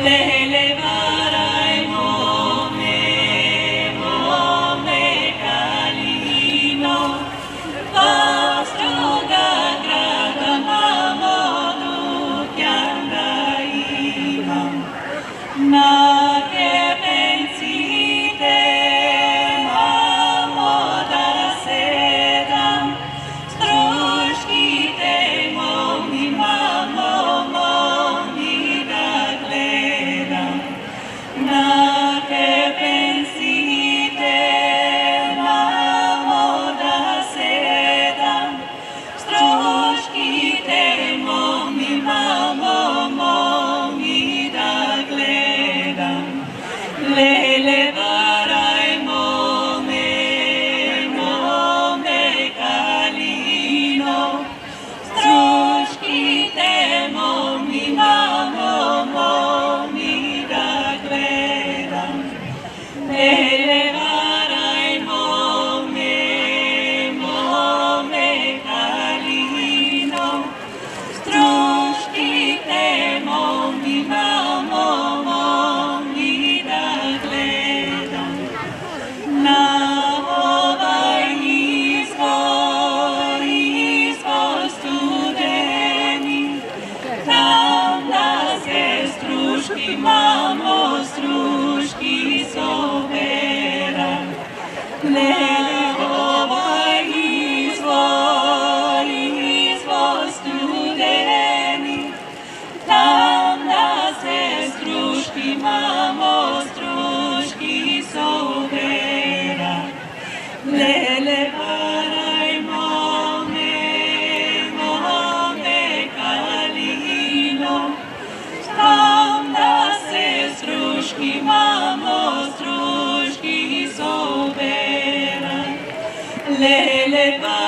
Lele varai mome kalino, vastroga grada mamodu chiandaima, na che pensite mamoda sedam, struškite momi momi da gledam, na che pensite mamoda sedam, struškite momi momi da gledam. Lele varai mome kalino, struškite momi momi da gledam. Lele varai mome kalino, struškite momi momi da gledam. Na ovaj izvor studeni, tam da se struški mamo, struški sobera. Lele ovaj izvor studeni, tam da se struški mamo, struški sobera. Lele varai mome kalino, tam da se struški mamo, struški sobera. Lele varai